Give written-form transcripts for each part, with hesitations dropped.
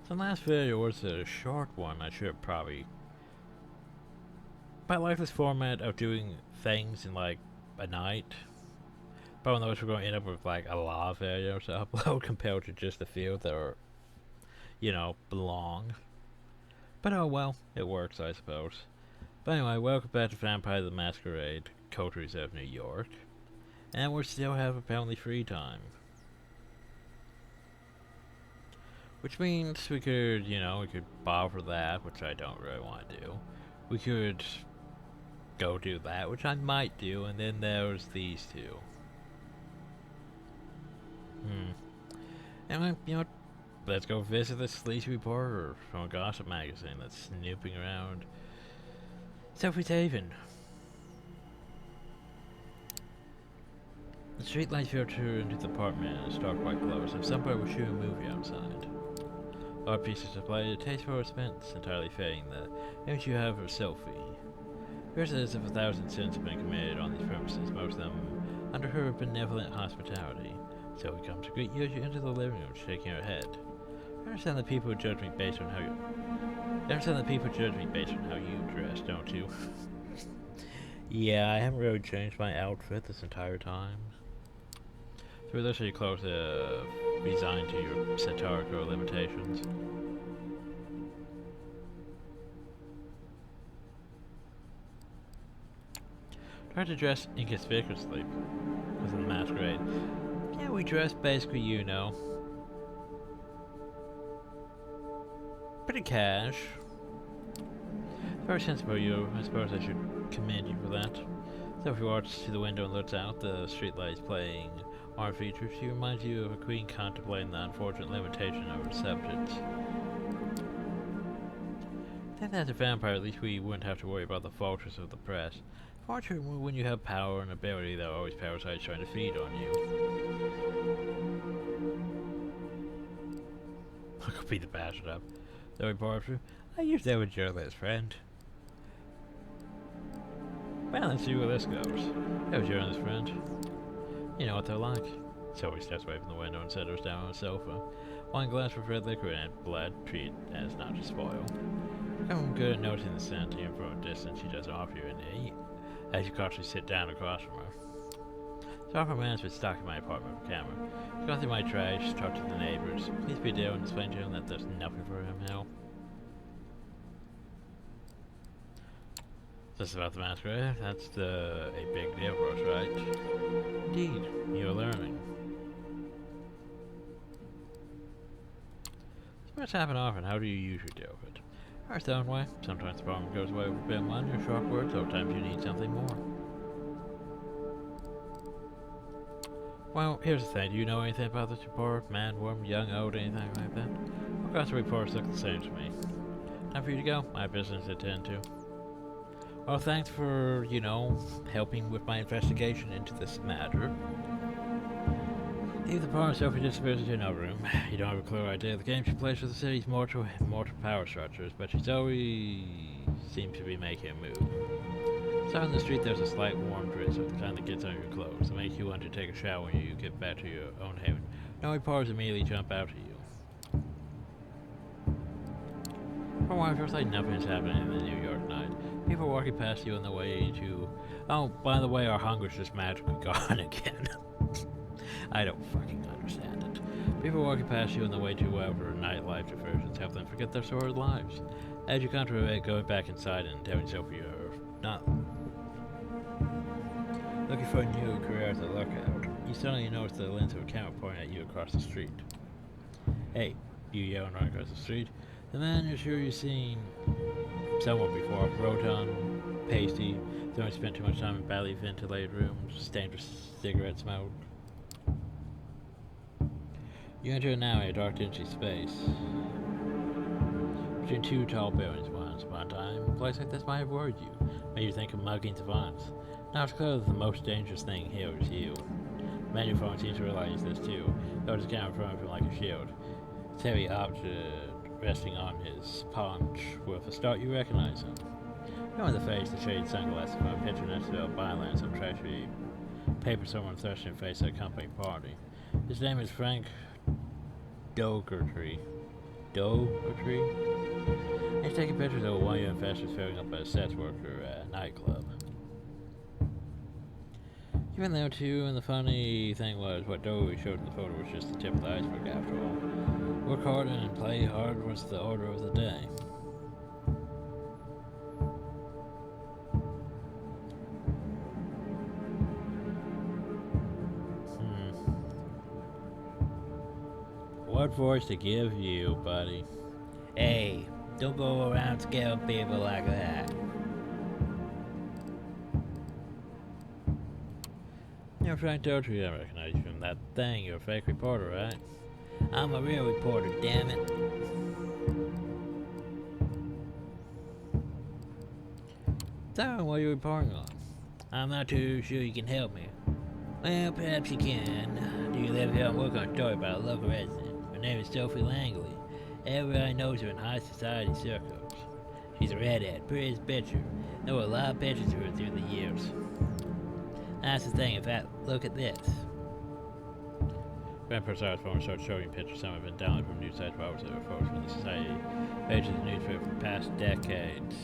So the last video was a short one. I should probably... But I like this format of doing things in like a night. But I know we're going to end up with like a lot of videos to upload compared to just a few that are, you know, long. But oh well, it works I suppose. But anyway, welcome back to Vampire The Masquerade Coteries of New York. And we still have apparently free time. Which means we could, you know, we could bother that, which I don't really want to do. We could go do that, which I might do, and then there's these two. And you know, let's go visit this sleazy reporter from a gossip magazine that's snooping around Sophie's Haven. The streetlights filter into the apartment and start quite close, and somebody was shooting a movie outside. Art pieces are played, a tasteful expense, entirely fading the image you have of Sophie. Here's as if 1,000 sins have been committed on these premises, most of them under her benevolent hospitality. Sophie comes to greet you as you enter the living room, shaking her head. I understand that people judge me based on how you... dress, don't you? Yeah, I haven't really changed my outfit this entire time. So those are your clothes resigned to your satirical limitations. Try to dress inconspicuously because of the masquerade. Yeah, we dress basically, you know, pretty cash. Very sensible of you. I suppose I should commend you for that. So if you walks to the window and looks out, the streetlights playing art features, she reminds you of a queen contemplating the unfortunate limitation of her subjects. I think as a vampire, at least we wouldn't have to worry about the vultures of the press. Fortunately, when you have power and ability, there are always parasites trying to feed on you. I could beat the bastard up. The reporter, I used to have a journalist friend. Well, let's see where this goes. Have a journalist friend. You know what they're like. Zoe steps away from the window and settles down on the sofa. Wine glass with red liquor in it, blood, treated as not to spoil. I'm good at noticing the scent, even from a distance she doesn't offer you any, as you cautiously sit down across from her. Software man's been stalking my apartment with a camera. She's gone through my trash, talked to the neighbors. Please be there and explain to him that there's nothing for him now. This is about the masquerade. That's a big deal for us, right? Indeed, you're learning. This must happen often. How do you usually deal with it? Our own way. Sometimes the problem goes away with a bit of money or short words. Sometimes you need something more. Well, here's the thing. Do you know anything about this report? Man, woman, young, old, anything like that? Of course, the reports look the same to me. Time for you to go. I have business to attend to. Well, thanks for, you know, helping with my investigation into this matter. Leave the power of Sophie disappears into another room. You don't have a clear idea of the game she plays for the city's mortal power structures, but she's always seems to be making a move. So on the street there's a slight warm drizzle, the kind that gets on your clothes, that makes you want to take a shower when you get back to your own haven. No powers immediately jump out at you. For a while, it feels like nothing is happening in the New York night. People walking past you on the way to... Oh, by the way, our hunger's just magically gone again. I don't fucking understand it. People walking past you on the way to whatever nightlife diversions help them forget their sordid lives. As you contemplate going back inside and telling Sophie you're not looking for a new career as a lookout, you suddenly notice the lens of a camera pointing at you across the street. Hey, you yell and run across the street. The man you're sure you've seen someone before, rotund, pasty, don't spend too much time in badly ventilated rooms, dangerous cigarette smoke. You enter now in a dark, dingy space between two tall buildings. Once upon a time, a place like this might have worried you, made you think of muggings of violence. Now it's clear that the most dangerous thing here is you. The man your phone seems to realize this too, though his camera in front of him like a shield. Its heavy object resting on his paunch. With a start, you recognize him. You know in the face the shaded sunglasses from a picture next to a byline, some trashy paper someone thrust in face at a company party. His name is Frank Dougherty. Coterie. He's taking pictures of one young investors filling up a sex worker at a nightclub. He went there too, and the funny thing was, what Doe showed in the photo was just the tip of the iceberg after all. Work hard and play hard was the order of the day. What voice to give you, buddy? Hey, don't go around scaring people like that. You're Frank Doty, I recognize you from that thing. You're a fake reporter, right? I'm a real reporter, damn it. So, what are you reporting on? I'm not too sure you can help me. Well, perhaps you can. Do you live here and work on a story about a local resident? Her name is Sophie Langley. Everybody knows her in high society circles. She's a redhead, prettiest picture. Know a lot of pictures of her through the years. That's the thing, in fact, look at this. Grandpa Sar's phone started showing pictures some have been downloaded from news sites while there were photos from the society pages of the newspaper for the past decades.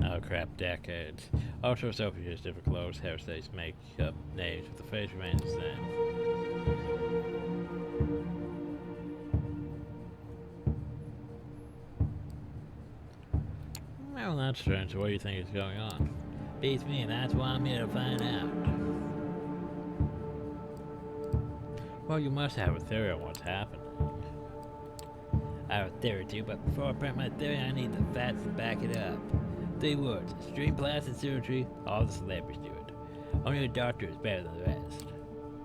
Oh crap, decades. Also, Sophie has different clothes, hairstyles, makeup, names, but the face remains the same. Well, that's strange. So what do you think is going on? Beats me, and that's why I'm here to find out. Well, you must have a theory on what's happening. I have a theory too, but before I print my theory, I need the facts to back it up. 3 words: extreme plastic surgery. All the celebrities do it. Only a doctor is better than the rest.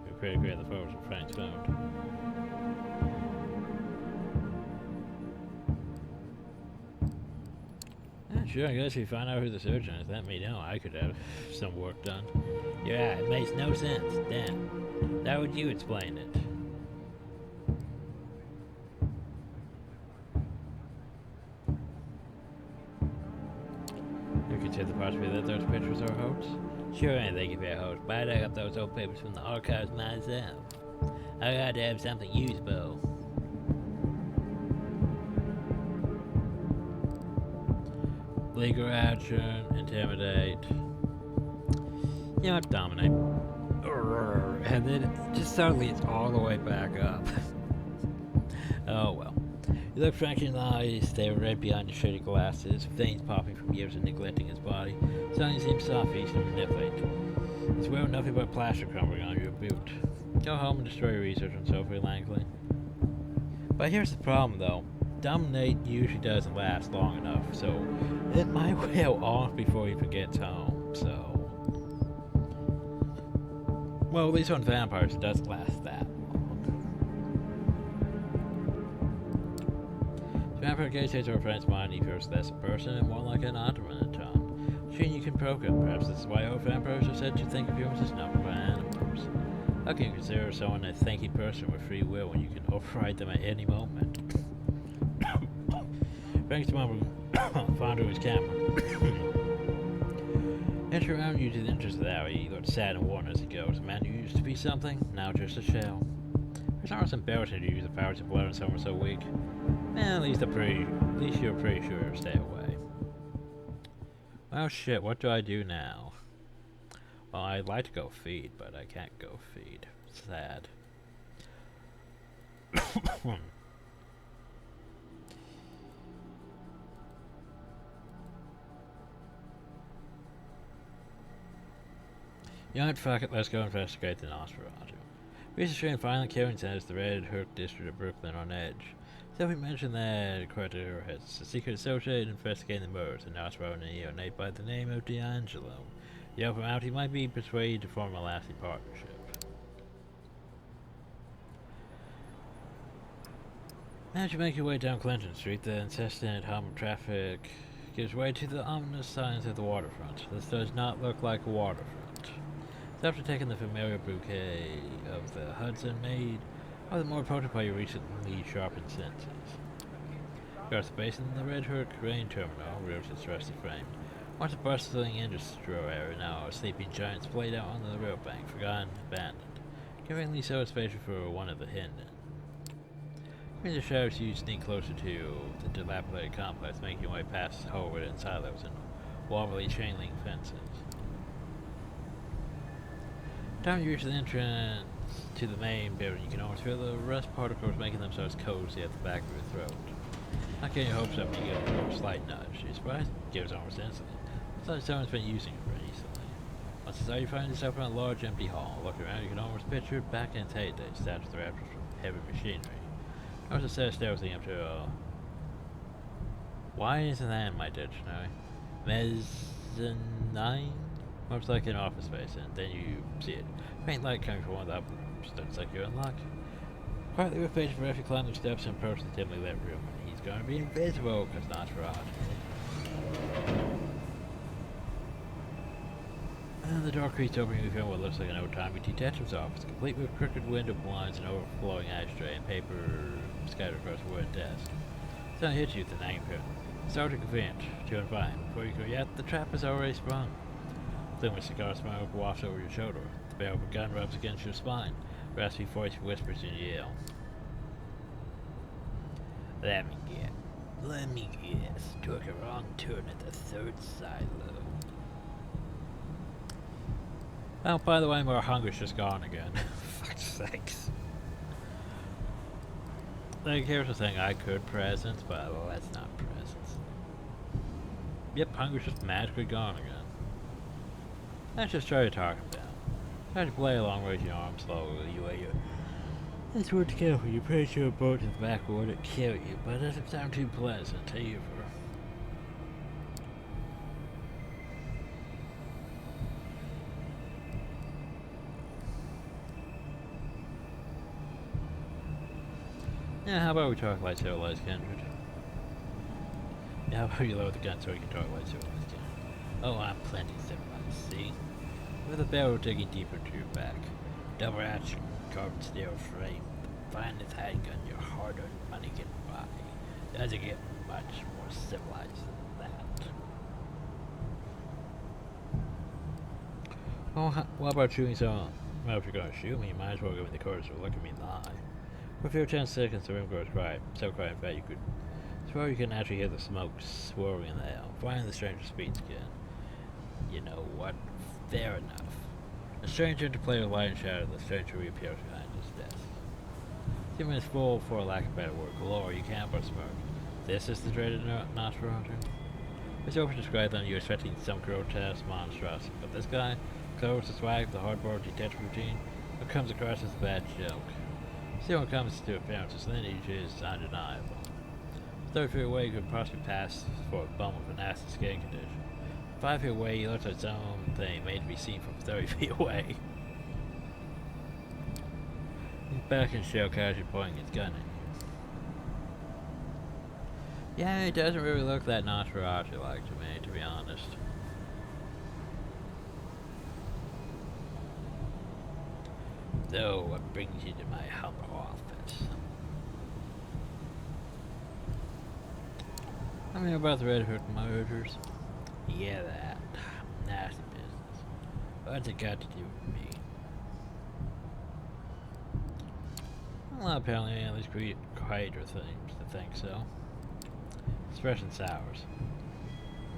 Your critic read the photos of Frank's phone. Sure, I guess if you find out who the surgeon is, let me know. I could have some work done. Yeah, it makes no sense. Damn. How would you explain it? You consider the possibility that those pictures are a hoax? Sure, anything could be a hoax, but I dug up those old papers from the archives myself. I got to have something useful. Legal action, intimidate. You know, dominate. And then just suddenly it's all the way back up. Oh well. You look Frank in the eyes, they were red behind the shady glasses, veins popping from years of neglecting his body. Suddenly seems soft, easy to manipulate. It's wearing nothing but plaster crumbling on your boot. Go home and destroy your research on Sophie Langley. But here's the problem though. Dominate usually doesn't last long enough, so it might wear off before he gets home, so... Well, at least on vampires it doesn't last that long. Vampire case takes over Frank's mind, he feels less a person and more like an automaton. Machine you can program, perhaps this is why all vampires are said to think of humans as number one animals. How can you consider someone a thinking person with free will when you can override them at any moment? Frank's mom found his camera. Enter around you to the entrance of the alley. He looked sad and worn as he goes. A man who used to be something, now just a shell. It's almost embarrassing to use the powers of blood on someone so weak. At least you're pretty sure you'll stay away. Well shit, what do I do now? Well, I'd like to go feed, but I can't go feed. Sad. You know what, fuck it, let's go investigate the Nosferatu. Recent train finally Kevin says the Red Hook district of Brooklyn on edge. Sophie mentioned that Carter has a secret associate investigating the murders of Nosferatu neonate by the name of D'Angelo. You help him out, he might be persuaded to form a lasting partnership. As you make your way down Clinton Street, the incessant hum of traffic gives way to the ominous signs of the waterfront. This does not look like a waterfront. After taking the familiar bouquet of the Hudson made, or the more potent by your recently sharpened senses. Across the basin, the Red Hook grain terminal rears its rusty frame. Once a bustling industry area, now a sleeping giant splayed out on the rail bank, forgotten, abandoned, conveniently so spatial for one of the hidden. In the shadows, you sneak closer to the dilapidated complex, making your way past hallways and silos and wobbly chain link fences. Time you reach the entrance to the main building, you can almost feel the rust particles making themselves cozy at the back of your throat. Not getting your hopes up, you get a slight nudge. You're surprised, it gives almost instantly. It's like someone's been using it recently. Once inside, you find yourself in a large empty hall. Looking around, you can almost picture back in its heyday, stabbed with the raptors from heavy machinery. There's a set of stairs leading up to why isn't that in my dictionary? Mezzanine? Looks like an office space, and then you see it. Faint light coming from one of the upper rooms. Looks like you're in luck. Quietly with patient breath, you climb the steps and approach the dimly lit room. He's going to be invisible, because not for odd. And the door creaks open, you feel what looks like an old-timey detective's office, complete with crooked window blinds and overflowing ashtray and paper scattered across the wood desk. Someone hits you with an anchor. Sergeant Convent, doing fine. Before you go yet, the trap is already sprung. Then cigar smoke wafts over your shoulder. The barrel of a gun rubs against your spine. Raspy voice whispers in your ear. Let me guess. Took a wrong turn at the third silo. Oh, by the way, my hunger's just gone again. Fuck's sakes. Like, here's the thing, I could presents, but well, that's not presents. Yep, hunger's just magically gone again. Let's just try to talk him down. Try to play along, raise your arm slowly. That's what's careful. You're pretty sure a boat to the back would kill you, but it doesn't sound too pleasant to you. Yeah, how about we talk like civilized kindred? Yeah, how about you lower the gun so we can talk like civilized kindred? Oh, I'm plenty civilized, see? With a barrel digging deeper into your back. Double action, carbon steel frame. Finest handgun your hard-earned money can buy. Doesn't get much more civilized than that. Oh, what about shooting someone? Well, if you're gonna shoot me, you might as well give me the courage to look at me in the eye. For a few 10 seconds, the room goes quiet. So quiet, in fact, you could swear you can actually hear the smoke swirling in the air. Finally, the stranger speaks again. You know what? Fair enough. A stranger interplay with light and shadow, the stranger reappears behind his desk. 2 minutes full, for lack of a better word, galore, you can't but smirk. This is the dreaded Nosferatu? It's over to describe them, you're expecting some grotesque monstrosity, but this guy, clothes the swag, the hardboiled detective routine, what comes across as a bad joke. Still, when it comes to appearances, lineage is undeniable. 30 feet away, you could possibly pass for a bum with a nasty skin condition. 5 feet away, he looks like something made to be seen from 30 feet away. He's back in shell casually pointing his gun at you. Yeah, it doesn't really look that Nosferatu-like to me, to be honest. So, what brings you to my humble office? I mean, about the Red Hood murders. Yeah, that. Nasty business. What's it got to do with me? Well, apparently at least quieter things to think so. Especially sours.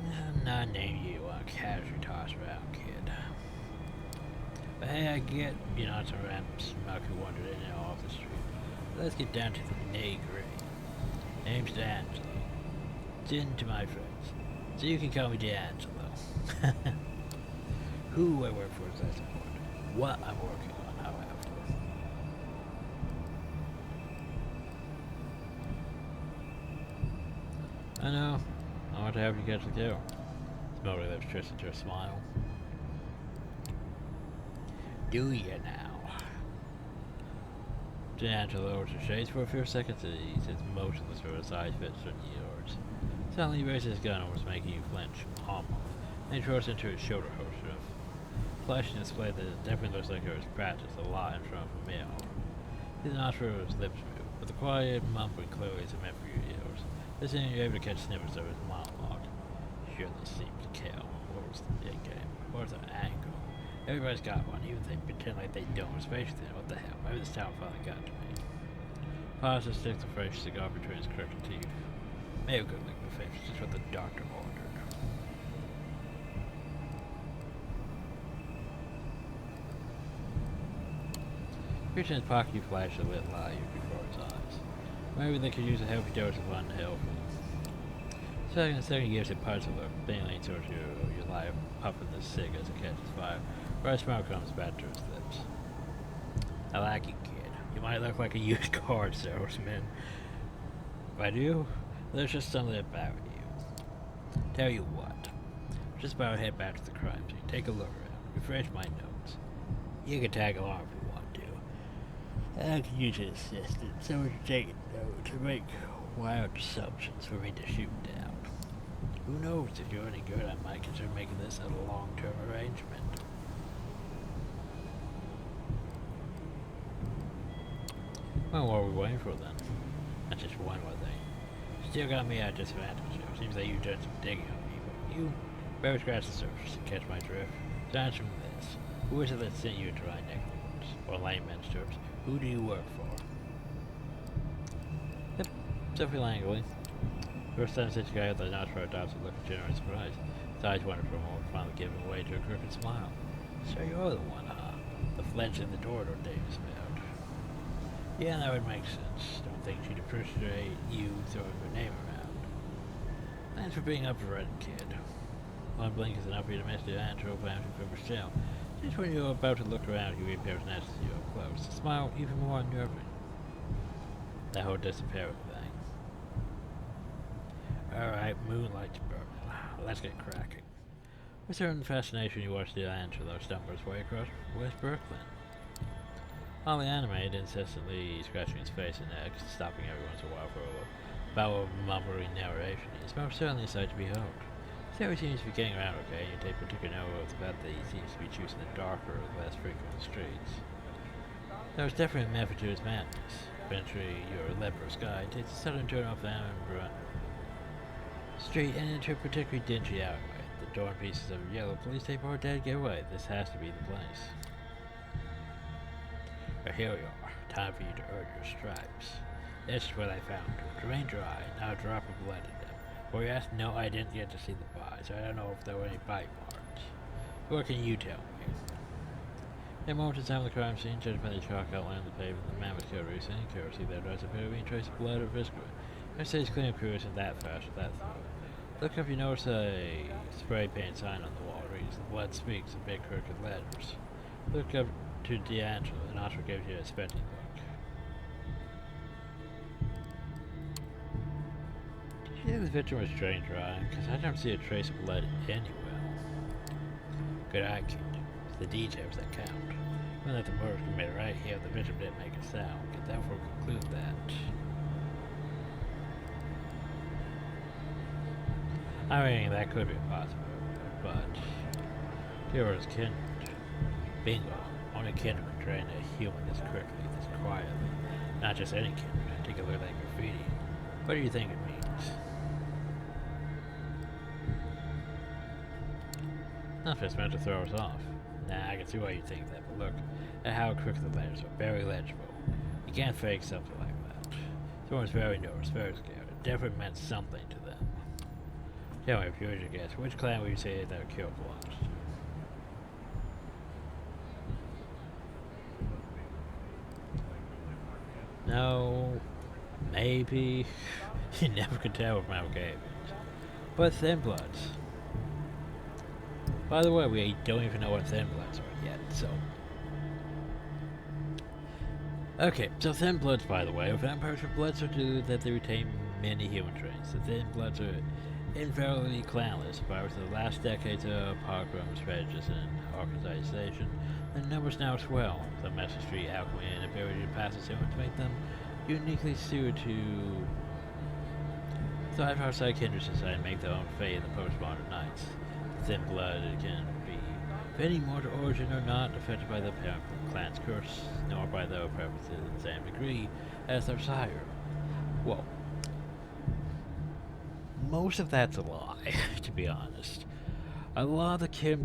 I'm not naming you a casually tossed around kid. But hey, I get you're not some random schmuck who wandered in and off the street. But let's get down to the nitty-gritty. Name's D'Angelo. Din to my friends. So you can call me D'Angelo. Who I work for is less important. What I'm working on, however. I know. I want to have you catch the kill. Smelly lips twist into a smile. Do you now? D'Angelo lowers her shades for a few seconds as he sits motionless for his eyes fixed on yours. Suddenly he raises his gun, almost making you flinch, almost. Then he throws into his shoulder holster. Flashing display that definitely looks like it was practiced a lot in front of a mirror. His nostrils lips move, but the quiet mumbling clearly isn't meant for your ears. This time you're able to catch snippets of his monologue. Sure, this seems to kill. What was the big game? What was the angle? Everybody's got one, even if they pretend like they don't, especially then, what the hell? Maybe this town finally got to me. Pauses, sticks a fresh cigar between his crooked teeth. Maybe a good lick of the face, just what the doctor ordered. Reaching his pocket, you flash a lit light before his eyes. Maybe they could use a healthy dose of unhealthy. Second gives it parts of look, then leans towards you, your life, puffing the cig as it catches fire. Bright smoke comes back to his lips. I like you, kid. You might look like a used car salesman. If I do, there's just something about you. Tell you what, just about head back to the crime scene, take a look around, refresh my notes. You can tag along if you want to. I can use an assistant, so we can take notes and make wild assumptions for me to shoot down. Who knows, if you're any good, I might consider making this a long-term arrangement. Well, what are we waiting for then? That's just one more thing. Still got me at a disadvantage. Seems like you've done some digging on me, but you better scratch the surface to catch my drift. So answer me this. Who is it that sent you to my neck of the woods? Or layman's terms, who do you work for? Yep, Sophie Langley. First time since you got the notch for a dots with look of genuine surprise. His eyes wandered for a moment, finally giving way to a crooked smile. So you're the one, huh? The flinch in the door Davis about. Yeah, that would make sense. Don't think she'd appreciate you throwing her name around. Thanks for being upfront, kid. One blink is enough for you to miss the antro plan from Michelle. Just when you're about to look around, you reappears next to you up close. The smile even more unnerving. That whole disappearing thing. Alright, moonlight's burning. Let's get cracking. With certain fascination, you watch the Angelo stumble his way across West Brooklyn. While animated, incessantly scratching his face and neck, stopping every once in a while for a bout of mumbling narration, is most certainly a sight to behold. Sarah seems to be getting around okay, and you take particular note of the fact that he seems to be choosing the darker, less frequent streets. There was definitely a method to his madness. Eventually, your leprous guide takes a sudden turn off the Amber Street and into a particularly dingy alleyway. The torn pieces of yellow police tape are dead getaway. This has to be the place. But here we are. Time for you to earn your stripes. This is what I found. Drain dry, not a drop of blood in them. For yes, no, I didn't get to see the body, so I don't know if there were any bite marks. What can you tell me? In a moment of time, the crime scene, judged by the chalk outline of the pavement, the Mammoth Coteries, and accuracy, there does appear to be a trace of blood or viscera. I say it's clean and pure isn't that fast or that thorough. Look up, you notice a spray paint sign on the wall. It reads, "The blood speaks" in big crooked letters. Look up to D'Angelo, and Oscar gives you a spectating look. Did you think this victim was drained dry? Because I don't see a trace of blood anywhere. Good eye, kid. It's the details that count. When that the murder was committed right here, the victim didn't make a sound. Can therefore conclude that. I mean, that could be a possibility, but here is kindred. Bingo. Only kindred can drain a human this quickly, this quietly. Not just any kindred. Take a look at that graffiti. What do you think it means? Nothing, it's meant to throw us off. Nah, I can see why you think that, but look at how crooked the letters are. Very legible. You can't fake something like that. Someone's very nervous, very scared. It definitely meant something to them. Tell me, if you were to guess, which clan would you say that kill belongs to? No, maybe. You never could tell with Mount Games. But Thin Bloods. By the way, we don't even know what Thin Bloods are yet, so. Okay, so Thin Bloods, by the way, are vampires with blood so do that they retain many human traits. The Thin Bloods are invariably clanless, but over the last decades of pogroms, prejudice, and organization, the numbers now swell. The Messer Street alchemy and ability to pass the humans make them uniquely suited to thrive outside kindred society and make their own fate in the postmodern nights. Thin blood can be of any mortal origin or not affected by the parent clan's curse, nor by their preferences in the same degree as their sire. Well, most of that's a lie, to be honest. A lot of the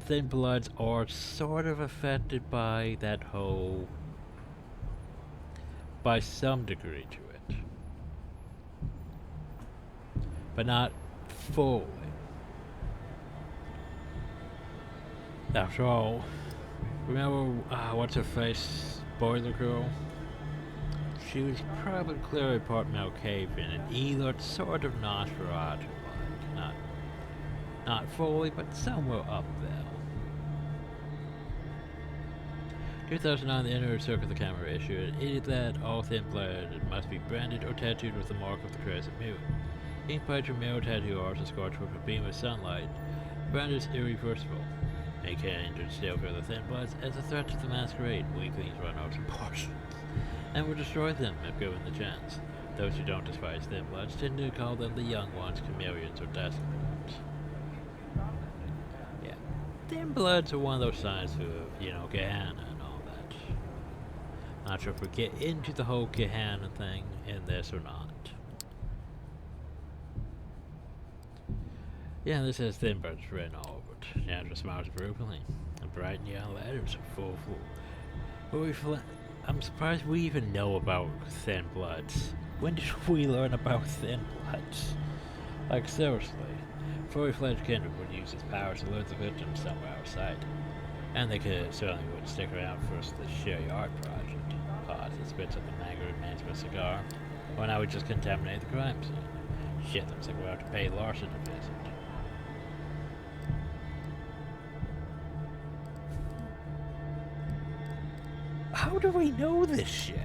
Thin Bloods are sort of affected by that whole apply some degree to it, but not fully. After all, remember what's her face, Boiler Girl? She was probably clearly part male cave-in, and he looked sort of Nosferatu-like. Not fully, but somewhere up there. 2009, the inner circle of the camera issued an edict that all thin-blooded must be branded or tattooed with the mark of the crescent moon. Ink by your male tattoo artist scorched with a beam of sunlight. The brand is irreversible. Mankind should still feel the thin bloods as a threat to the masquerade. Weaklings run out of portions, and will destroy them if given the chance. Those who don't despise thin bloods tend to call them the young ones, chameleons, or desolate ones. Yeah, thin bloods are one of those signs of, Gehenna and all that. Not sure if we get into the whole Gehenna thing in this or not. Yeah, this has thin bloods written all over it. Neandra smiles approvingly. And bright neon letters are full. I'm surprised we even know about thin bloods. When did we learn about thin bloods? Like, seriously. Fully fledged kindred would use its powers to lure the victim somewhere outside. And they certainly wouldn't stick around for the sheer art project. Pause and spits up the mangled man's cigar. Well, now we just contaminate the crime scene. Shit, looks like we'll have to pay Larson a visit. How do we know this shit?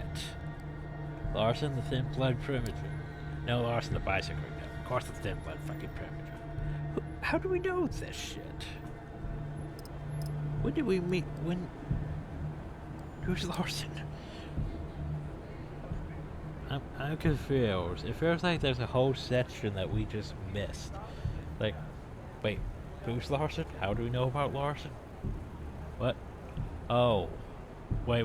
Larson, the thin blood primitive. No, Larson, the bicycle guy. Of course, the thin blood fucking primitive. How do we know this shit? When did we meet? Who's Larson? I'm confused. It feels like there's a whole section that we just missed. Like, wait, who's Larson? How do we know about Larson? What? Oh. Wait.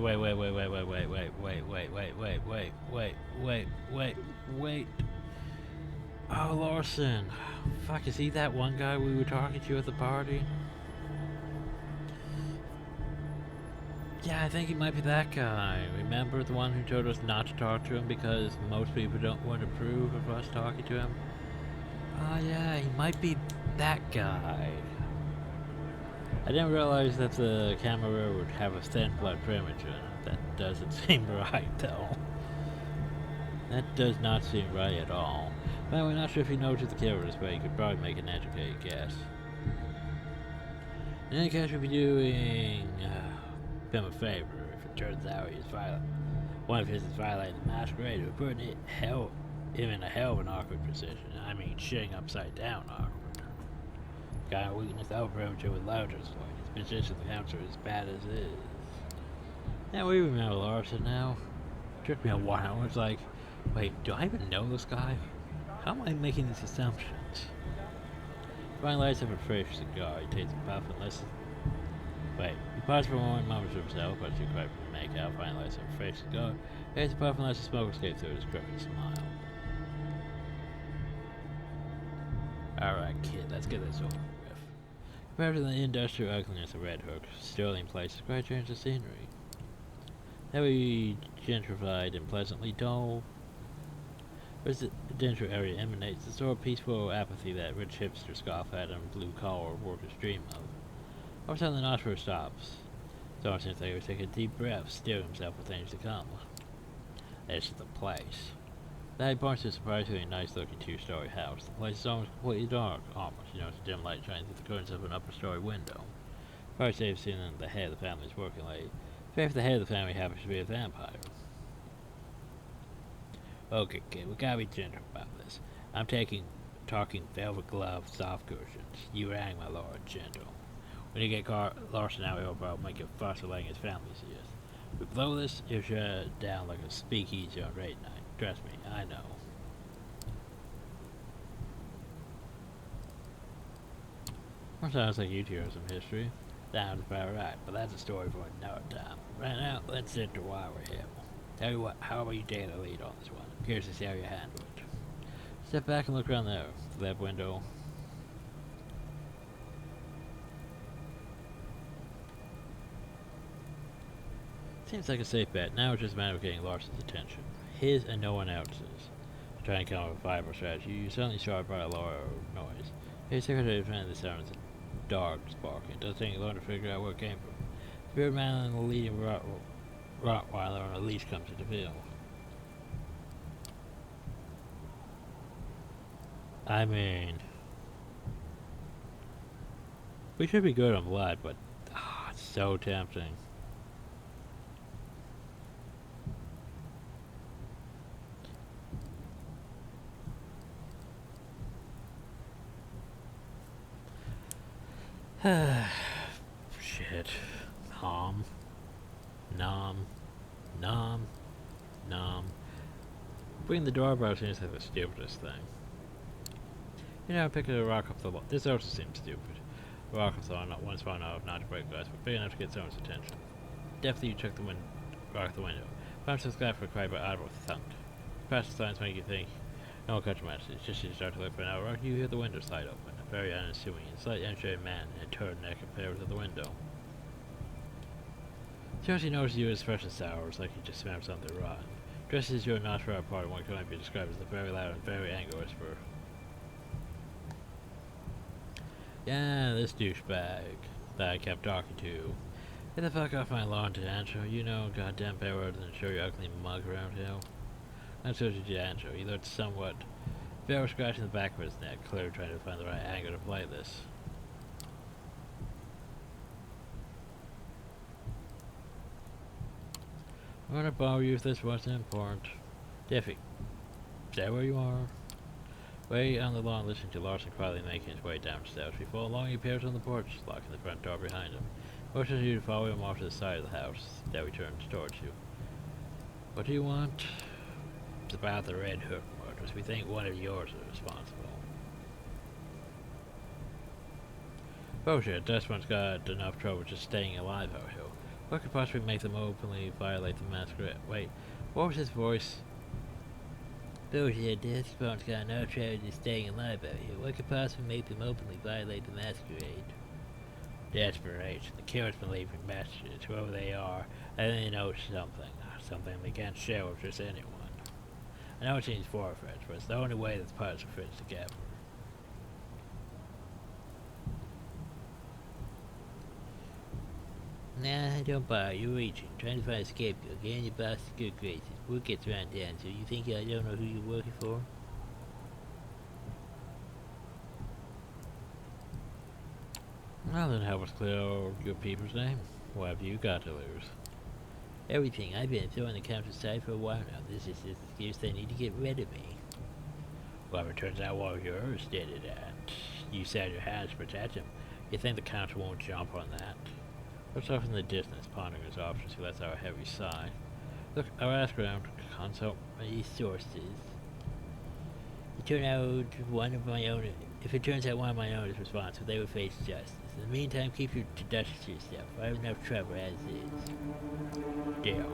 Oh, Larson. Fuck, is he that one guy we were talking to at the party? Yeah, I think he might be that guy. Remember the one who told us not to talk to him because most people don't want to approve of us talking to him? Oh yeah, he might be that guy. I didn't realize that the camera would have a thin blood premature. That doesn't seem right, though. That does not seem right at all. Well, we're not sure if he knows who the killer is, but you could probably make an educated guess. In any case, we'll be doing him a favor. If it turns out he's violent, one of his is violating the masquerade, we're putting him in a hell of an awkward position. I mean, shitting upside down awkward. Guy of weakness out premature with louder voice. His position the counter as bad as it is. Now we remember Larson now. It took me a while. It's like, wait, do I even know this guy? How am I making these assumptions? Brian lights up a fresh cigar. He takes a puff and listens. Wait, he paused for a moment, mumbles to himself, but too quiet for to make out. Brian lights up a fresh cigar. He takes a puff and lets the smoke escape through his crooked smile. Alright, kid, let's get this over with. Compared to the industrial ugliness of Red Hook, Sterling Place is quite changed the scenery. Heavily gentrified and pleasantly dull. Residential area emanates the sort of peaceful apathy that rich hipsters scoff at and blue-collar workers dream of. All of a sudden, the Nostro stops. It's seems like he was taking a deep breath, steering himself for things to come. This is the place. That he points to a surprisingly nice-looking two-story house. The place is almost completely dark, almost. You know, it's a dim light shining through the curtains of an upper-story window. First, they've seen that the head of the family is working late. If the head of the family happens to be a vampire. Okay, kid, we gotta be gentle about this. I'm talking velvet gloves, soft cushions. You rang, my lord, gentle. When you get Larson out here, bro, make a fuss of letting his family see us. We blow this, it'll shut down like a speakeasy on raid night. Trust me, I know. That sounds like you two have some history. Sounds about right, but that's a story for another time. Right now, let's enter why we're here. Tell you what, how about you take the lead on this one? I'm curious to see how you handle it. Step back and look around there, that window. Seems like a safe bet. Now it's just a matter of getting Larson's attention. His and no one else's. To try and come up with a viable strategy, you suddenly start by a loud noise. His secretary defended the sound as a dog barking. It does take long to figure out where it came from. Spirit man and the leading Rottweiler on a leash comes into view. I mean, we should be good on blood, but it's so tempting. Shit. Nom. Nom. Nom. Nom. Bringing the doorbell seems like the stupidest thing. You know, picking a rock off the wall. This also seems stupid. A rock off the wall, not one small enough not to break glass, but big enough to get someone's attention. Definitely you check the rock the window. Perhaps this guy for a cry by audible thunk. Past the signs make you think, no one catch your message. Just as you start to look for an rock, you hear the window slide open. A very unassuming and slightly unshaved man in a turtleneck appears at the window. Seriously notices you as fresh as sours, like you just smelled something rotten. Dressed as you're not far apart, one can be described as a very loud and very angry whisper. Yeah, this douchebag that I kept talking to. Get the fuck off my lawn, D'Angelo. You know goddamn better than show your ugly mug around here. That's what you did, D'Angelo. He looked somewhat very scratching the back of his neck, clearly trying to find the right angle to play this. I'm gonna borrow you if this wasn't important. Diffie, stay where you are. Way on the lawn, listening to Larson quietly making his way down the steps. Before long, he appears on the porch, locking the front door behind him. Motions you to follow him off to the side of the house. Then he turns towards you. What do you want? It's about the Red Hook murders. We think one of yours is responsible. Bullshit, this one's got enough trouble just staying alive out here. What could possibly make them openly violate the masquerade? Wait, what was his voice? Bullshit, this one's got enough trouble just staying alive out here. What could possibly make them openly violate the masquerade? Desperation. The killers believe in messages, whoever they are, and they know something. Something they can't share with just anyone. I know it seems far-fetched, but it's the only way that the puzzle fits together. Nah, I don't buy it. You're reaching. Trying to find a scapegoat. Getting your boss to good graces. Work gets run down, so you think I don't know who you're working for? Well, then help us clear your people's name. What have you got to lose? Everything. I've been throwing the countryside for a while now. This is the excuse they need to get rid of me. Well, it turns out one of yours did it, and you said your hands to protect him. You think the counter won't jump on that? Looks off in the distance, pondering his options. He lets out a heavy sigh. Look, I'll ask around. Consult my sources. If it turns out one of my own is responsible, they will face justice. In the meantime, keep your deductions to yourself. I have enough trouble as is. Deal.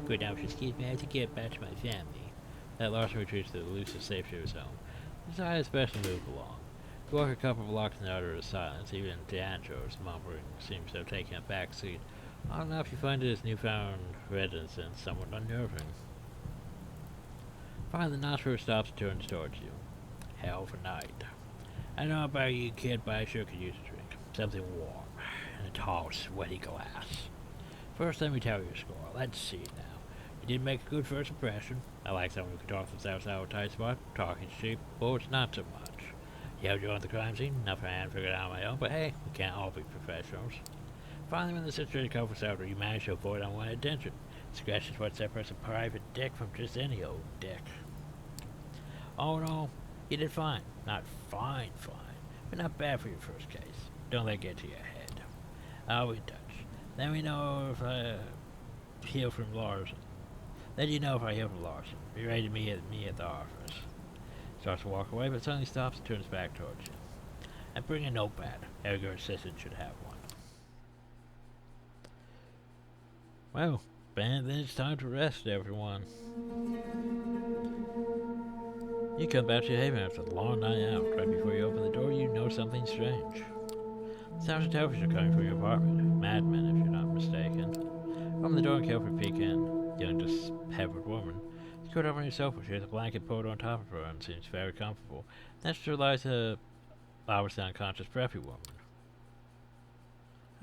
Good, now, excuse me, I have to get back to my family. That Larson retreats to the elusive safety of his home. Decided it's best to move along. You walk a couple of blocks in utter silence. Even D'Angelo's mumbling seems to have taken a back seat. I don't know if you find his newfound reticence somewhat unnerving. Finally, the Nostro stops and turns towards you. Hell of a night. I don't know about you, kid, but I sure could use a drink. Something warm, in a tall, sweaty glass. First, let me tell you a score. Let's see now. You did make a good first impression. I like someone who can talk themselves out of a tight spot. Talking's cheap, but it's not so much. You helped you on the crime scene. Nothing I hadn't figured out on my own, but hey, we can't all be professionals. Finally, when the situation covers out, you manage to avoid unwanted attention. Scratch is what separates a private dick from just any old dick. All in all, you did fine. Not fine, but not bad for your first case. Don't let it get to your head. I'll be in touch. Let me know if I hear from Larson. Let you know if I hear from Larson. Be ready to meet me at the office. Starts to walk away, but suddenly stops and turns back towards you. And bring a notepad. Every good assistant should have one. Well, Ben, then it's time to rest, everyone. You come back to your haven after a long night out. Right before you open the door, you know something strange. Sounds of television are coming from your apartment. Madmen, if you're not mistaken. Open the door and carefully peek in. Young, disheveled woman. She's curled over on her sofa. She has a blanket pulled on top of her and seems very comfortable. Next to her lies a obviously unconscious preppy woman.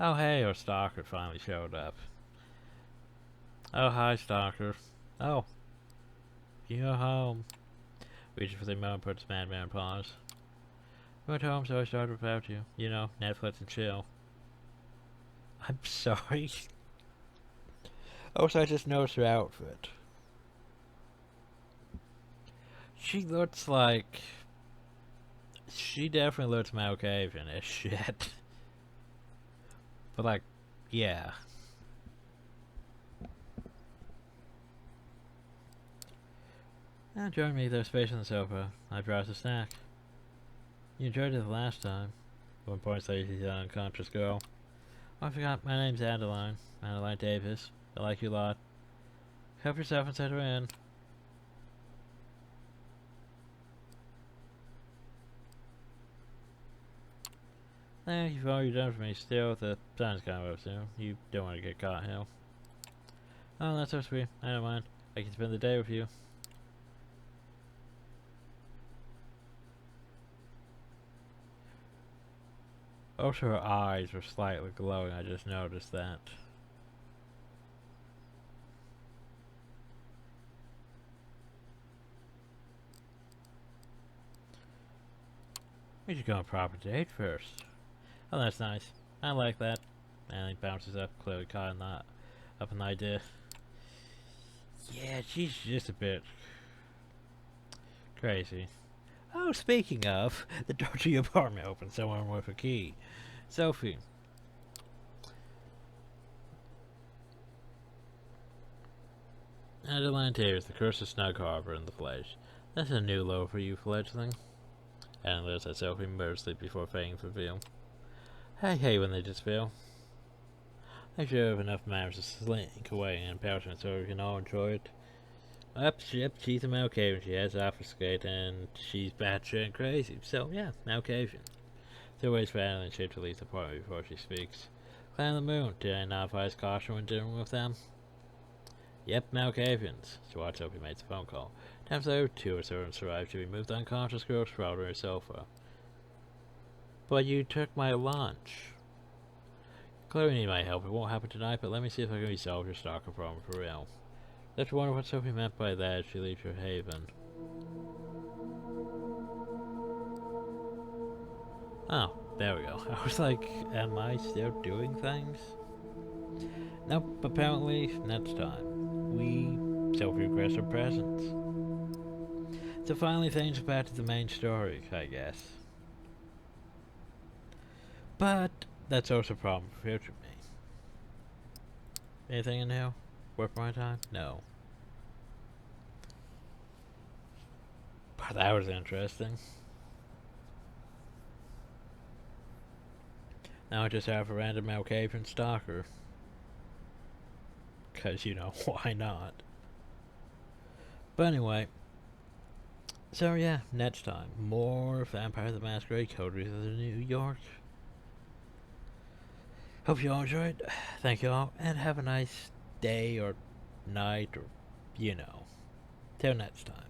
Oh hey, our stalker finally showed up. Oh hi, stalker. Oh, you're home. Reaching for the remote, puts the madman on pause. I went home, so I started without you. You know, Netflix and chill. I'm sorry. Also, I just noticed her outfit. She looks like... She definitely looks Malkavian as shit. But like, yeah. Now join me, there's space on the sofa. I brought a snack. You enjoyed it the last time. One point says she's an unconscious girl. Oh, I forgot, my name's Adeline. Adeline Davis. I like you a lot. Help yourself and set her in. You've already done for me. Still, the sun's coming up soon. You don't want to get caught, hell. Oh, that's so sweet. I don't mind. I can spend the day with you. Also, her eyes were slightly glowing. I just noticed that. We should go on a proper date first. Oh, that's nice. I like that. And he bounces up, clearly caught in that up an idea. Yeah, she's just a bit crazy. Oh, speaking of, the door to your apartment opened. Someone with a key. Sophie. Adeline tears the curse of Snug Harbor in the flesh. That's a new low for you, fledgling. And lives at Sophie mostly before fading for reveal. I hate when they just fail. I should have enough manners to slink away and embarrassment so we can all enjoy it. She's a Malkavian. She has obfuscate and she's batshit crazy. So yeah, Malkavian. Still waits for Adeline to leave the apartment before she speaks. Clan of the Moon, did I not advise caution when dealing with them? Yep, Malkavians. So watch Sophie makes a phone call. Times later, two servants arrived to remove the unconscious girl sprawled on her sofa. But you took my lunch. Clearly need my help. It won't happen tonight, but let me see if I can resolve your stalker problem for real. Let's wonder what Sophie meant by that as she leaves her haven. Oh, there we go. I was like, am I still doing things? Nope, apparently next time. Sophie requests her presence. So finally things are back to the main story, I guess. But that's also a problem for future me. Anything in here? Worth my time? No. But that was interesting. Now I just have a random Malkavian stalker. Because, you know, why not? But anyway. So yeah, next time. More Vampire The Masquerade Coteries of New York. Hope you all enjoyed. Thank you all, and have a nice day or night or, you know. Till next time.